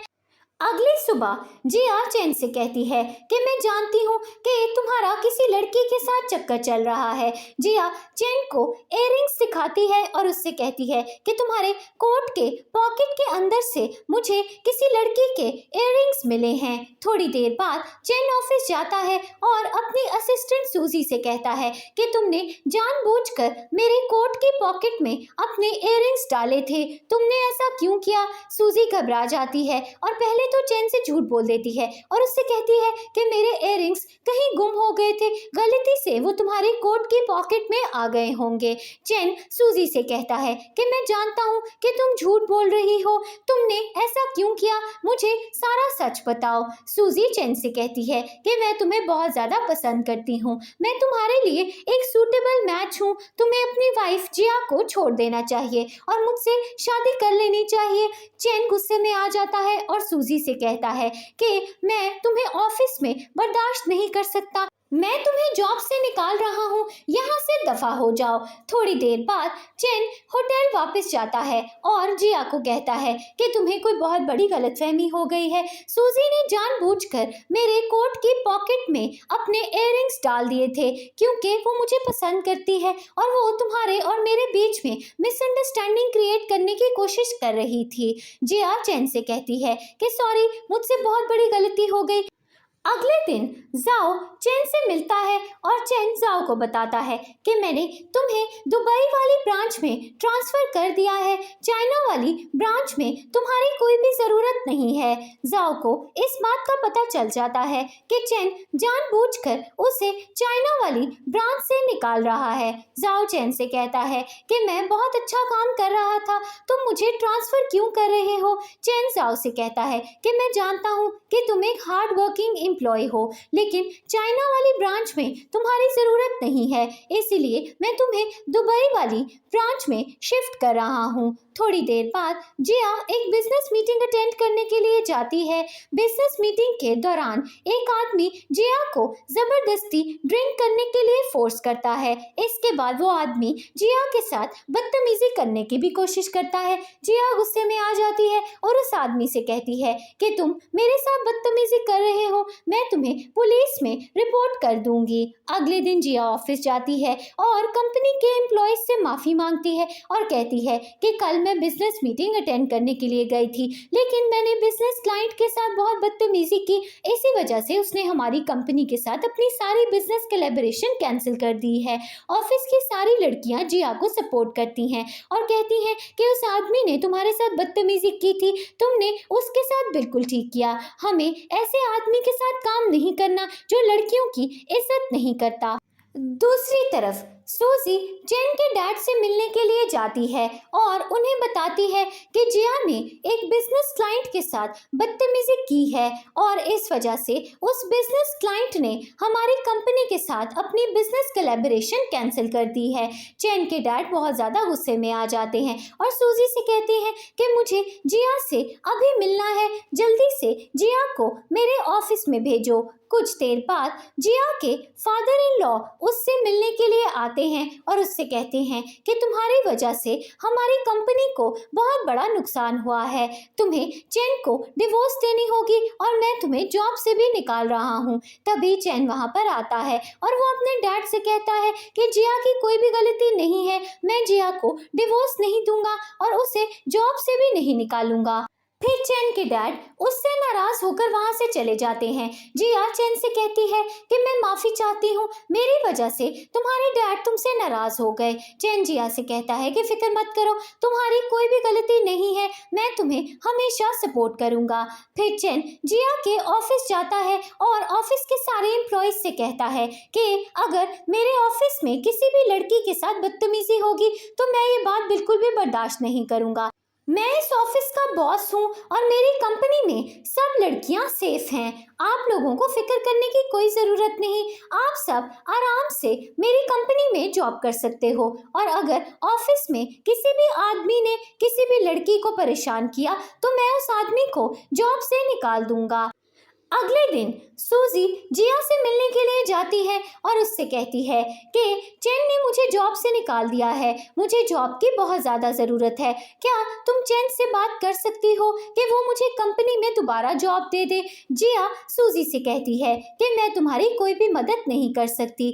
Speaker 1: अगली सुबह जिया चैन से कहती है कि मैं जानती हूँ कि तुम्हारा किसी लड़की के साथ चक्कर चल रहा है। जिया चैन को इयररिंग्स दिखाती है और उससे कहती है कि तुम्हारे कोट के पॉकेट के अंदर से मुझे किसी लड़की के इयररिंग्स मिले हैं। थोड़ी देर बाद चैन ऑफिस जाता है और अपनी असिस्टेंट सूजी से कहता है कि तुमने जानबूझकर मेरे कोट की पॉकेट में अपने इयररिंग्स डाले थे, तुमने ऐसा क्यों किया। सूजी घबरा जाती है और पहले तो चैन से झूठ बोल देती है और उससे कहती है कि मेरे इयररिंग्स कहीं गुम हो गए थे, गलती से वो तुम्हारे कोट की पॉकेट में आ गए होंगे। चैन सूजी से कहता है कि मैं जानता हूँ कि तुम झूठ बोल रही हो, तुमने ऐसा क्यों किया, मुझे सारा सच बताओ। सूजी चैन से कहती है कि मैं तुम्हें बहुत ज्यादा पसंद करती हूँ, मैं तुम्हारे लिए एक सूटेबल मैच हूँ, तुम्हें अपनी वाइफ जिया को छोड़ देना चाहिए और मुझसे शादी कर लेनी चाहिए। चैन गुस्से में आ जाता है और सूजी से कहता है कि मैं तुम्हें ऑफिस में बर्दाश्त नहीं कर सकता, मैं तुम्हें जॉब से निकाल रहा हूँ, यहाँ से दफा हो जाओ। थोड़ी देर बाद चैन होटल वापस जाता है और जिया को कहता है कि तुम्हें कोई बहुत बड़ी गलतफहमी हो गई है। सूजी ने जानबूझकर मेरे कोट की पॉकेट में अपने इयररिंग्स डाल दिए थे क्योंकि वो मुझे पसंद करती है और वो तुम्हारे और मेरे बीच में मिसअंडरस्टैंडिंग क्रिएट करने की कोशिश कर रही थी। जिया चैन से कहती है कि सॉरी, मुझसे बहुत बड़ी गलती हो गई। अगले दिन जाओ चैन से मिलता है और चैन जाओ को बताता है कि मैंने तुम्हें दुबई वाली ब्रांच में ट्रांसफर कर दिया है, चाइना वाली ब्रांच में तुम्हारी कोई भी ज़रूरत नहीं है। जाओ को इस बात का पता चल जाता है कि चैन जानबूझकर उसे चाइना वाली ब्रांच से निकाल रहा है। जाओ चैन से कहता है कि मैं बहुत अच्छा काम कर रहा था, तुम मुझे ट्रांसफर क्यों कर रहे हो। चैन जाओ से कहता है कि मैं जानता हूँ कि तुम एक हार्ड वर्किंग एम्प्लॉय हो, लेकिन चाइना वाली ब्रांच में तुम्हारी जरूरत नहीं है, इसीलिए मैं तुम्हें दुबई वाली ब्रांच में शिफ्ट कर रहा हूँ। थोड़ी देर बाद जिया एक बिजनेस मीटिंग अटेंड करने के लिए जाती है। बिजनेस मीटिंग के दौरान एक आदमी जिया को जबरदस्ती ड्रिंक करने के लिए फोर्स करता है। इसके बाद वो आदमी जिया के साथ बदतमीजी करने की भी कोशिश करता है। जिया गुस्से में आ जाती है और उस आदमी से कहती है कि तुम मेरे साथ बदतमीजी कर रहे हो, मैं तुम्हें पुलिस में रिपोर्ट कर दूंगी। अगले दिन जिया ऑफिस जाती है और कंपनी के एम्प्लॉयज से माफी मांगती है और कहती है कि कल मैं बिजनेस मीटिंग अटेंड करने के लिए गई थी, लेकिन मैंने बिजनेस क्लाइंट के साथ बहुत बदतमीजी की, इसी वजह से उसने हमारी कंपनी के साथ अपनी सारी बिजनेस कोलैबोरेशन कैंसिल कर दी है। ऑफिस की सारी लड़कियां जिया को सपोर्ट करती हैं और कहती हैं कि उस आदमी ने तुम्हारे साथ बदतमीजी की थी, तुमने उसके साथ बिल्कुल ठीक किया, हमें ऐसे आदमी के साथ काम नहीं करना जो लड़कियों की इज्जत नहीं करता। दूसरी तरफ सूजी चैन के डैड से मिलने के लिए जाती है और उन्हें बताती है कि जिया ने एक बिजनेस क्लाइंट के साथ बदतमीजी की है और इस वजह से उस बिजनेस क्लाइंट ने हमारी कंपनी के साथ अपनी बिजनेस कोलैबोरेशन कैंसिल कर दी है। चैन के डैड बहुत ज़्यादा गुस्से में आ जाते हैं और सूजी से कहते हैं कि मुझे जिया से अभी मिलना है, जल्दी से जिया को मेरे ऑफिस में भेजो। कुछ देर बाद जिया के फादर इन लॉ उससे मिलने के लिए आते आते हैं और उससे कहते हैं कि तुम्हारी वजह से हमारी कंपनी को बहुत बड़ा नुकसान हुआ है, तुम्हें चैन को डिवोर्स देनी होगी और मैं तुम्हें जॉब से भी निकाल रहा हूँ। तभी चैन वहाँ पर आता है और वो अपने डैड से कहता है कि जिया की कोई भी गलती नहीं है, मैं जिया को डिवोर्स नहीं दूंगा और उसे जॉब से भी नहीं निकालूंगा। फिर चैन के डैड उससे नाराज होकर वहां से चले जाते हैं। जिया चैन से कहती है कि मैं माफी चाहती हूँ, मेरी वजह से तुम्हारे डैड तुमसे नाराज हो गए। चैन जिया से कहता है कि फिक्र मत करो, तुम्हारी कोई भी गलती नहीं है, मैं तुम्हें हमेशा सपोर्ट करूंगा। फिर चैन जिया के ऑफिस जाता है और ऑफिस के सारे एम्प्लॉयज से कहता है कि अगर मेरे ऑफिस में किसी भी लड़की के साथ बदतमीजी होगी तो मैं ये बात बिल्कुल भी बर्दाश्त नहीं करूंगा। मैं इस ऑफिस का बॉस हूँ और मेरी कंपनी में सब लड़कियाँ सेफ हैं। आप लोगों को फिक्र करने की कोई ज़रूरत नहीं, आप सब आराम से मेरी कंपनी में जॉब कर सकते हो और अगर ऑफिस में किसी भी आदमी ने किसी भी लड़की को परेशान किया तो मैं उस आदमी को जॉब से निकाल दूंगा। अगले दिन सूजी जिया से मिलने के लिए जाती है और उससे कहती है कि चैन ने मुझे जॉब से निकाल दिया है, मुझे जॉब की बहुत ज़्यादा ज़रूरत है, क्या तुम चैन से बात कर सकती हो कि वो मुझे कंपनी में दोबारा जॉब दे दे। जिया सूजी से कहती है कि मैं तुम्हारी कोई भी मदद नहीं कर सकती।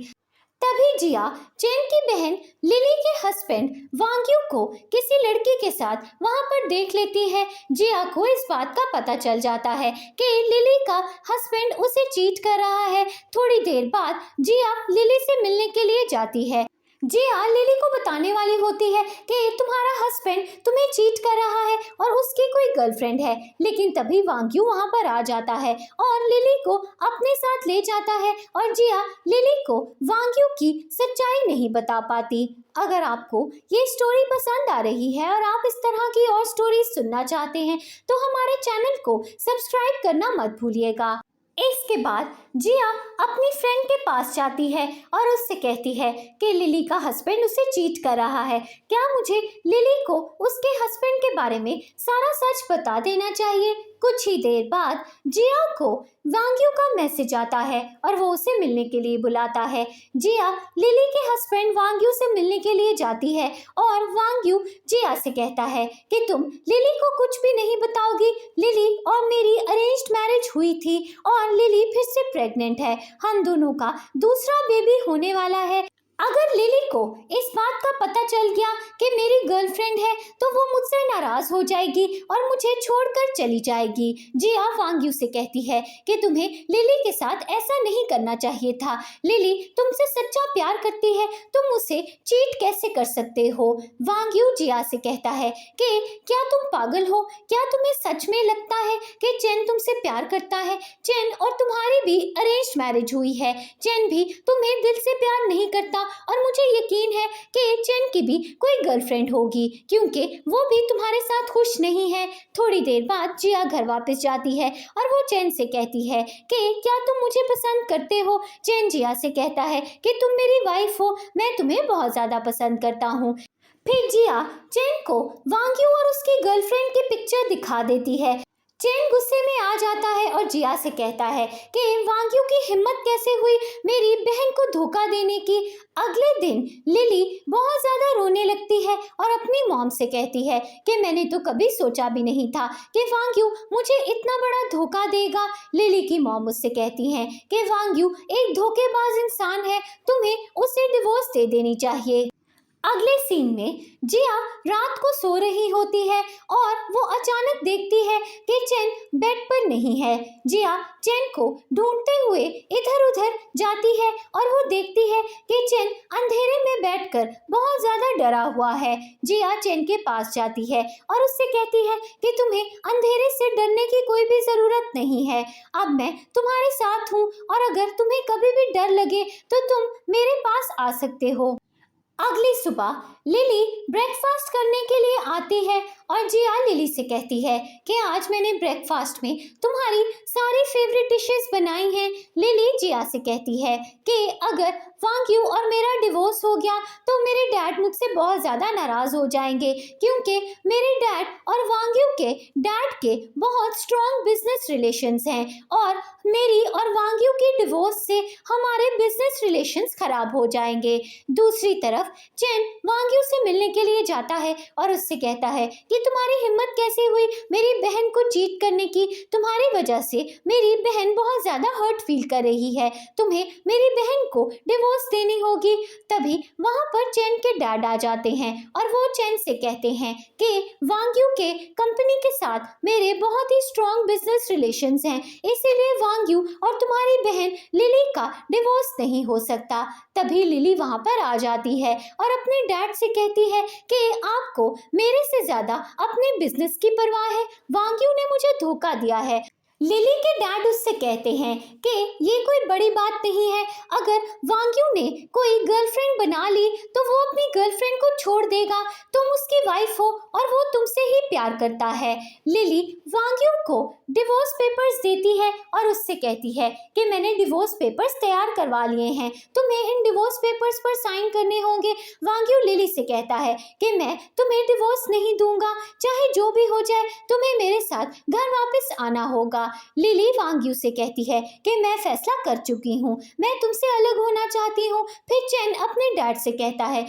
Speaker 1: तभी जिया चैन की बहन लिली के हस्बैंड वांग्यू को किसी लड़की के साथ वहां पर देख लेती है। जिया को इस बात का पता चल जाता है कि लिली का हस्बैंड उसे चीट कर रहा है। थोड़ी देर बाद जिया लिली से मिलने के लिए जाती है। जिया लिली को बताने वाली होती है कि तुम्हारा हस्बैंड तुम्हें चीट कर रहा है और उसकी कोई गर्लफ्रेंड है, लेकिन तभी वांग्यू वहां पर आ जाता है और लिली को अपने साथ ले जाता है और जिया लिली को वांग्यू की सच्चाई नहीं बता पाती। अगर आपको ये स्टोरी पसंद आ रही है और आप इस तरह की और स्टोरी सुनना चाहते हैं तो हमारे चैनल को सब्सक्राइब करना मत भूलिएगा। इसके बाद जिया अपनी फ्रेंड के पास जाती है और उससे कहती है कि लिली का हस्बैंड उसे चीट कर रहा है, क्या मुझे लिली को उसके हस्बैंड के बारे में सारा सच बता देना चाहिए। कुछ ही देर बाद जिया को वांग्यू का मैसेज आता है और वो उसे मिलने के लिए बुलाता है। जिया लिली के हस्बैंड वांग्यू से मिलने के लिए जाती है और वांग्यू जिया से कहता है कि तुम लिली को कुछ भी नहीं बताओगी, लिली और मेरी अरेंज्ड मैरिज हुई थी और लिली फिर से प्रेग्नेंट है, हम दोनों का दूसरा बेबी होने वाला है। अगर लिली को इस बात का पता चल गया कि मेरी गर्लफ्रेंड है तो वो मुझसे नाराज हो जाएगी और मुझे छोड़कर चली जाएगी। जिया वांग्यू से कहती है कि तुम्हें लिली के साथ ऐसा नहीं करना चाहिए था, लिली तुमसे सच्चा प्यार करती है, तुम उसे चीट कैसे कर सकते हो। वांग्यू जिया से कहता है कि क्या तुम पागल हो, क्या तुम्हें सच में लगता है कि चैन तुमसे प्यार करता है। चैन और तुम्हारी भी अरेंज्ड मैरिज हुई है, चैन भी तुम्हें दिल से प्यार नहीं करता और मुझे यकीन है कि चैन की भी कोई गर्लफ्रेंड होगी क्योंकि वो भी तुम्हारे साथ खुश नहीं है। थोड़ी देर बाद जिया घर वापस जाती है और वो चैन से कहती है कि क्या तुम मुझे पसंद करते हो। चैन जिया से कहता है कि तुम मेरी वाइफ हो, मैं तुम्हें बहुत ज़्यादा पसंद करता हूँ। फिर जिया चैन को वांग्यू और उसकी गर्लफ्रेंड की पिक्चर दिखा देती है। चैन गुस्से में आ जाता है और जिया से कहता है कि वांग्यू की हिम्मत कैसे हुई मेरी बहन को धोखा देने की। अगले दिन लिली बहुत ज़्यादा रोने लगती है और अपनी मॉम से कहती है कि मैंने तो कभी सोचा भी नहीं था कि वांग्यू मुझे इतना बड़ा धोखा देगा। लिली की मॉम उससे कहती हैं कि वांग्यू एक धोखेबाज इंसान है, तुम्हें उसे डिवोर्स दे देनी चाहिए। अगले सीन में जिया रात को सो रही होती है और वो अचानक देखती है कि चैन बेड पर नहीं है। जिया चैन को ढूंढते हुए इधर उधर जाती है और वो देखती है कि चैन अंधेरे में बैठकर बहुत ज़्यादा डरा हुआ है। जिया चैन के पास जाती है और उससे कहती है कि तुम्हें अंधेरे से डरने की कोई भी ज़रूरत नहीं है, अब मैं तुम्हारे साथ हूँ और अगर तुम्हें कभी भी डर लगे तो तुम मेरे पास आ सकते हो। अगली सुबह लिली ब्रेकफास्ट करने के लिए आती है और जिया लिली से कहती है कि आज मैंने ब्रेकफास्ट में तुम्हारी सारी फेवरेट डिशेस बनाई हैं। लिली जिया से कहती है कि अगर वांग्यू और मेरा डिवोर्स हो गया तो मेरे डैड मुझसे बहुत ज़्यादा नाराज़ हो जाएंगे, क्योंकि मेरे डैड और वांग्यू के डैड के बहुत स्ट्रॉन्ग बिजनेस रिलेशंस हैं और मेरी और वांग्यू की डिवोर्स से हमारे बिजनेस रिलेशंस खराब हो जाएंगे। दूसरी तरफ चैन वांग्यू से मिलने के लिए जाता है और उससे कहता है कि तुम्हारी हिम्मत कैसे हुई मेरी बहन को चीट करने की, तुम्हारी वजह से मेरी बहन बहुत ज़्यादा हर्ट फील कर रही है, तुम्हें मेरी बहन को डिवोर्स देनी होगी। तभी वहाँ पर चैन के डैड आ जाते हैं और वो चैन से कहते हैं कि वांग्यू के कंपनी के साथ मेरे बहुत ही स्ट्रॉन्ग बिजनेस रिलेशंस हैं, इसीलिए वांग्यू और तुम्हारी बहन लिली का डिवोर्स नहीं हो सकता। तभी लिली वहाँ पर आ जाती है और अपने डैड से कहती है कि आपको मेरे से ज़्यादा अपने बिजनेस की परवाह है, वांग्यू ने मुझे धोखा दिया है। लिली के डैड उससे कहते हैं कि ये कोई बड़ी बात नहीं है, अगर वांग्यू ने कोई गर्लफ्रेंड बना ली तो वो अपनी गर्लफ्रेंड को छोड़ देगा, तुम उसकी वाइफ हो और वो तुमसे ही प्यार करता है। लिली वांग्यू को डिवोर्स पेपर्स देती है और उससे कहती है कि मैंने डिवोर्स पेपर्स तैयार करवा लिए हैं, तुम्हें इन डिवोर्स पेपर्स पर साइन करने होंगे। वांग्यू लिली से कहता है कि मैं तुम्हें डिवोर्स नहीं दूंगा, चाहे जो भी हो जाए तुम्हें मेरे साथ घर वापस आना होगा। लिली वांग्यू से कहती है कि मैं फैसला कर चुकी हूँ, मैं तुमसे अलग होना चाहती हूँ। फिर चैन अपने डैड से कहता है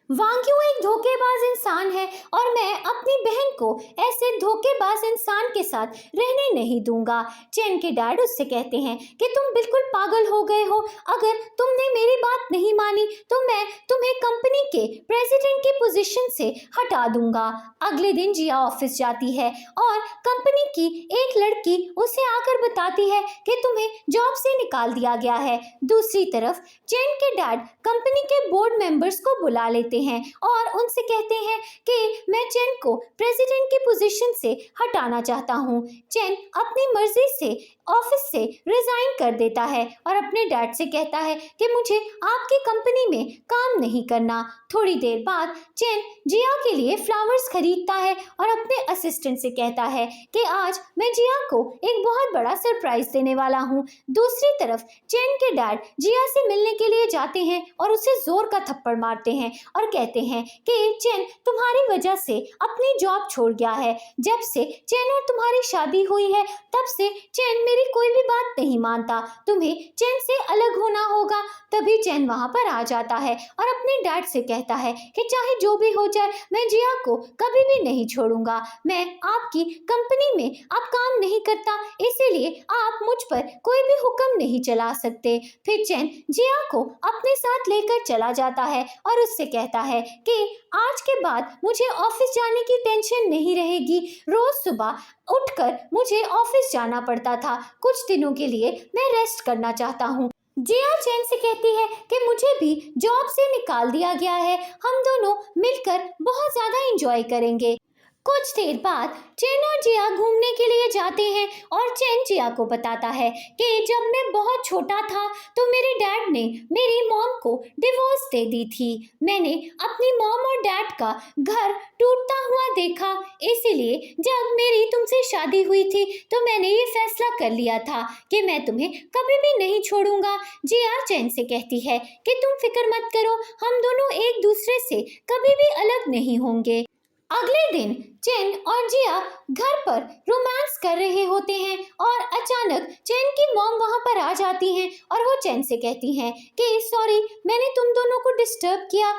Speaker 1: वांग्यू एक धोखेबाज इंसान है और मैं अपनी बहन को ऐसे धोखेबाज इंसान के साथ रहने नहीं दूंगा। चैन के डैड उससे कहते हैं कि तुम बिल्कुल पागल हो गए हो, अगर तुमने मेरी बात नहीं मानी तो मैं तुम्हें कंपनी के प्रेसिडेंट की पोजीशन से हटा दूंगा। अगले दिन जिया ऑफिस जाती है और कंपनी की एक लड़की उसे आकर बताती है कि तुम्हें जॉब से निकाल दिया गया है। दूसरी तरफ चैन के डैड कंपनी के बोर्ड मेंबर्स को बुला लेते हैं और उनसे कहते हैं कि मैं चैन को प्रेसिडेंट की पोजीशन से हटाना चाहता हूं। चैन अपनी मर्जी से ऑफिस से रिजाइन कर देता है और अपने डैड से कहता है कि मुझे आपकी कंपनी में काम नहीं करना। थोड़ी देर बाद चैन जिया के लिए फ्लावर्स खरीदता है और अपने असिस्टेंट से कहता है कि आज मैं जिया को एक बहुत बड़ा सरप्राइज देने वाला हूँ। दूसरी तरफ चैन के डैड जिया से मिलने के लिए जाते हैं और उसे जोर का थप्पड़ मारते हैं और कहते हैं कि चैन तुम्हारी वजह से अपनी जॉब छोड़ गया है, जब से चैन और तुम्हारी शादी हुई है तब से चैन मेरी कोई भी बात नहीं मानता, तुम्हें चैन से अलग होना होगा। तभी चैन वहां पर आ जाता है और अपने डैड से कहता है कि चाहे जो भी हो जाए मैं जिया को कभी भी नहीं छोड़ूंगा, मैं आपकी कंपनी में अब काम नहीं करता, इसीलिए आप मुझ पर कोई भी हुक्म नहीं चला सकते। फिर चैन जिया को अपने साथ लेकर चला जाता है और उससे कहता है कि आज के बाद मुझे ऑफिस जाने की टेंशन नहीं रहेगी, रोज सुबह उठकर मुझे ऑफिस जाना पड़ता था, कुछ दिनों के लिए मैं रेस्ट करना चाहता हूँ। जिया चैन से कहती है कि मुझे भी जॉब से निकाल दिया गया है, हम दोनों मिलकर बहुत ज़्यादा एंजॉय करेंगे। कुछ देर बाद चैन और जिया घूमने के लिए जाते हैं और चैन जिया को बताता है कि जब मैं बहुत छोटा था तो मेरे डैड ने मेरी मॉम को डिवोर्स दे दी थी। मैंने अपनी मॉम और डैड का घर टूटता हुआ देखा, इसीलिए जब मेरी तुमसे शादी हुई थी तो मैंने ये फैसला कर लिया था कि मैं तुम्हें कभी भी नहीं छोड़ूंगा। जिया चैन से कहती है कि तुम फिक्र मत करो, हम दोनों एक दूसरे से कभी भी अलग नहीं होंगे। अगले दिन चैन और जिया घर पर रोमांस कर रहे होते हैं और अचानक चैन की मॉम वहां पर आ जाती हैं और वो चैन से कहती हैं कि सॉरी मैंने तुम दोनों को डिस्टर्ब किया।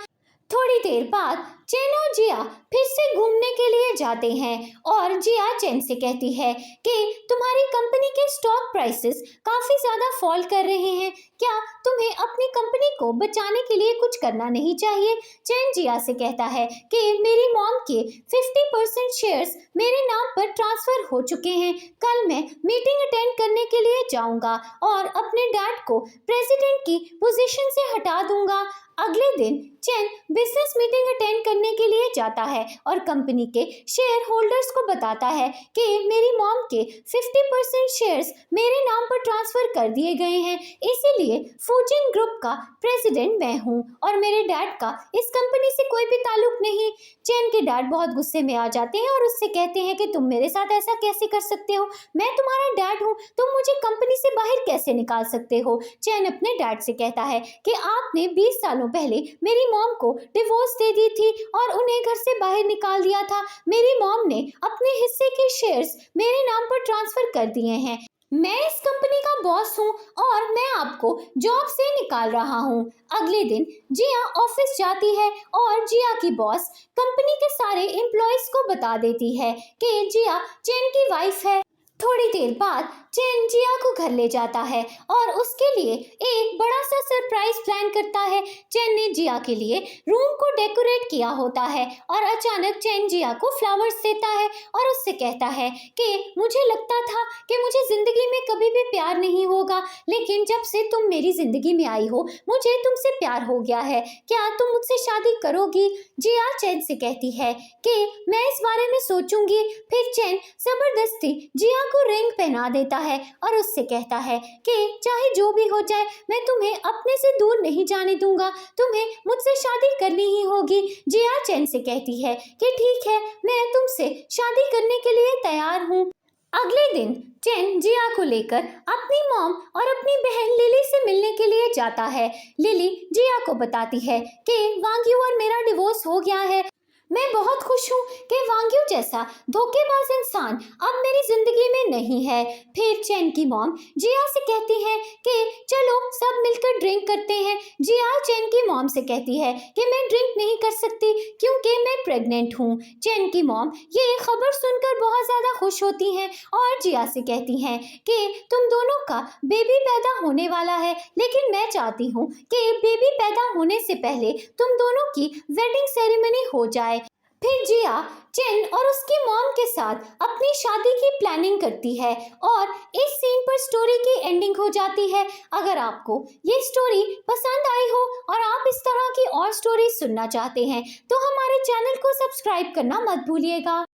Speaker 1: थोड़ी देर बाद चैन और जिया फिर से घूमने के लिए जाते हैं और जिया चैन से कहती है कि तुम्हारी कंपनी के स्टॉक प्राइसेस काफ़ी ज़्यादा फॉल कर रहे हैं, क्या तुम्हें अपनी कंपनी को बचाने के लिए कुछ करना नहीं चाहिए। चैन जिया से कहता है कि मेरी मॉम के 50% शेयर्स मेरे नाम पर ट्रांसफ़र हो चुके हैं, कल मैं मीटिंग अटेंड करने के लिए जाऊँगा और अपने डैड को प्रेसिडेंट की पोजीशन से हटा दूँगा। अगले दिन चैन बिजनेस मीटिंग अटेंड करने के लिए जाता है और कंपनी के शेयर होल्डर्स को बताता है कि मेरी मॉम के 50% शेयर्स मेरे नाम पर ट्रांसफर कर दिए गए हैं, इसीलिए फूजिन ग्रुप का प्रेसिडेंट मैं हूँ और मेरे डैड का इस कंपनी से कोई भी ताल्लुक नहीं। चैन के डैड बहुत गुस्से में आ जाते हैं और उससे कहते हैं कि तुम मेरे साथ ऐसा कैसे कर सकते हो, मैं तुम्हारा डैड हूँ, तुम मुझे कंपनी से बाहर कैसे निकाल सकते हो। चैन अपने डैड से कहता है कि आपने 20 सालों पहले मेरी मॉम को डिवोर्स दे दी थी और उन्हें घर से बाहर निकाल दिया था। मेरी मॉम ने अपने हिस्से के शेयर्स मेरे नाम पर ट्रांसफर कर दिए हैं। मैं इस कंपनी का बॉस हूँ और मैं आपको जॉब से निकाल रहा हूँ। अगले दिन जिया ऑफिस जाती है और जिया की बॉस कंपनी के सारे एम्प्लॉयज को बता देती है कि जिया चैन की वाइफ है। थोड़ी देर बाद चैन जिया को घर ले जाता है और उसके लिए एक बड़ा सा सरप्राइज प्लान करता है। चैन ने जिया के लिए रूम को डेकोरेट किया होता है और अचानक चैन जिया को फ्लावर्स देता है और उससे कहता है कि मुझे लगता था कि मुझे जिंदगी में कभी भी प्यार नहीं होगा, लेकिन जब से तुम मेरी जिंदगी में आई हो मुझे तुमसे प्यार हो गया है, क्या तुम मुझसे शादी करोगी। जिया चैन से कहती है कि मैं इस बारे में सोचूंगी। फिर चैन जबरदस्ती जिया को रिंग पहना देता है और उससे कहता है कि चाहे जो भी हो जाए मैं तुम्हें अपने से दूर नहीं जाने दूंगा, तुम्हें मुझसे शादी करनी ही होगी। जिया चैन से कहती है कि ठीक है, मैं तुमसे शादी करने के लिए तैयार हूँ। अगले दिन चैन जिया को लेकर अपनी मॉम और अपनी बहन लिली से मिलने के लिए जाता है। लिली जिया को बताती है कि वांग्यू और मेरा डिवोर्स हो गया है। मैं बहुत खुश हूँ कि वांग्यू जैसा धोखेबाज इंसान अब मेरी जिंदगी में नहीं है। फिर चैन की मॉम जिया से कहती है कि चलो सब मिलकर ड्रिंक करते हैं। जिया चैन की मॉम से कहती है कि मैं ड्रिंक नहीं कर सकती क्योंकि मैं प्रेग्नेंट हूँ। चैन की मॉम ये खबर सुनकर बहुत ज़्यादा खुश होती हैं और जिया से कहती हैं कि तुम दोनों का बेबी पैदा होने वाला है, लेकिन मैं चाहती हूँ कि बेबी पैदा होने से पहले तुम दोनों की वेडिंग सेरेमनी हो जाए। फिर जिया चैन और उसकी मॉम के साथ अपनी शादी की प्लानिंग करती है और इस सीन पर स्टोरी की एंडिंग हो जाती है। अगर आपको ये स्टोरी पसंद आई हो और आप इस तरह की और स्टोरी सुनना चाहते हैं तो हमारे चैनल को सब्सक्राइब करना मत भूलिएगा।